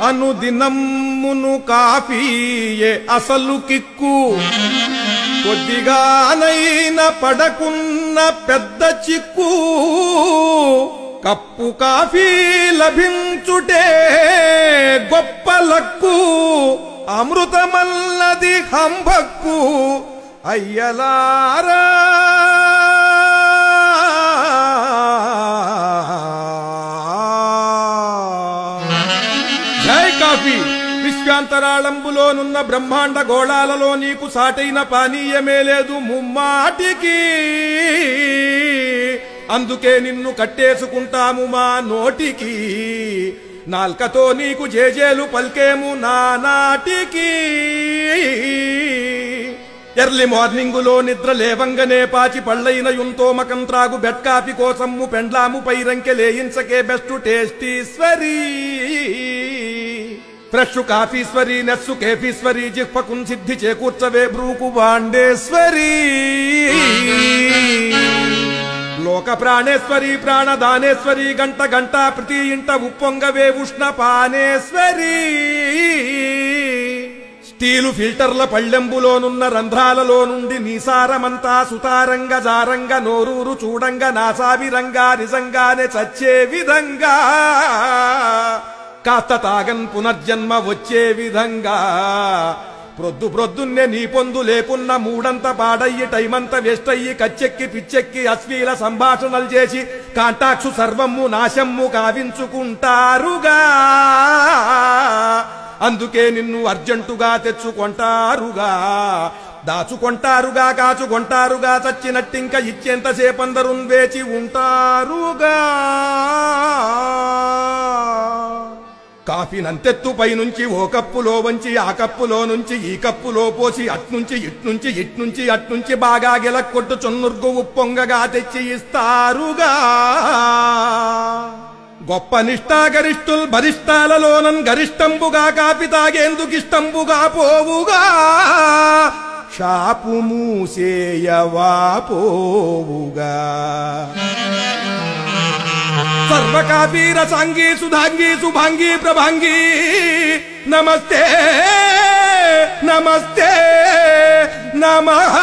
అనుదినమ్మును కాఫీయే అసలు కిక్కు, కొద్దిగానైనా పడకున్న పెద్ద చిక్కు. కప్పు కాఫీ లభించుటే గొప్ప లక్కు, అమృతమల్లది హంభక్కు అయ్యలారా. జై కాఫీ. విశ్వాంతరాళంబులోనున్న బ్రహ్మాండ గోళాలలో నీకు సాటైన పానీయమే లేదు ముమ్మాటికి. అందుకే నిన్ను కట్టేసుకుంటాము మా నోటికి, నాల్కతో నీకు జేజేలు పల్కేము నానాటికి. ఎర్లీ మార్నింగులో నిద్ర లేవంగనే పాచి పళ్ళైన యుంతోమకం త్రాగు బెడ్ కాఫీ కోసము పెండ్లాము పైరంకె లేయించకే బెస్ట్ టేస్టీశ్వరీ. ఫ్రెష్ కాఫీశ్వరి నెస్సు కేఫీశ్వరి జిహ్వకున్ సిద్ధి చేకూర్చవే బ్రూకు వాండేశ్వరి. లోక ప్రాణేశ్వరి ప్రాణదానేశ్వరి గంట గంట ప్రతి ఇంట ఉప్పొంగవే ఉష్ణ పానేశ్వరి. స్టీలు ఫిల్టర్ల పళ్ళెంబులోనున్న రంధ్రాలలో నుండి నీసారమంతా సుతారంగ జారంగ నోరూరు చూడంగ నాసావిరంగా నిజంగానే చచ్చే విధంగా, కాస్త తాగన్ పునర్జన్మ వచ్చే విధంగా. ప్రొద్దున్నే నీ పొందు లేకున్న మూడంత పాడయ్యి టైమంతా వేస్ట్ అయ్యి కచ్చెక్కి పిచ్చెక్కి అశ్లీల సంభాషణలు చేసి కాంటాక్సు సర్వమ్ము నాశమ్ము కావించుకుంటారుగా. అందుకే నిన్ను అర్జెంటుగా తెచ్చుకొంటారుగా, దాచుకొంటారుగా, కాచుకొంటారుగా. చచ్చినట్టింక ఇచ్చేంతసేపందరూ వేచి ఉంటారుగా. కాఫీనంతెత్తు పైనుంచి ఓ కప్పులో వంచి ఆ కప్పులో నుంచి ఈ కప్పులో పోసి అట్నుంచి ఇట్నుంచి ఇట్నుంచి అట్నుంచి బాగా గిలక్కొట్టు చున్నుర్గు ఉప్పొంగగా తెచ్చి ఇస్తారుగా. గొప్ప నిష్ఠాగరిష్ఠుల్ బరిష్టాలలోనన్ గరిష్టంబుగా కాఫీ తాగేందుకిష్టంబుగా పోవుగా. షాపు మూసేయవా పోవుగా. సర్వ కాఫీ రసాంగి సుధాంగి శుభాంగి ప్రభాంగి నమస్తే నమస్తే నమః.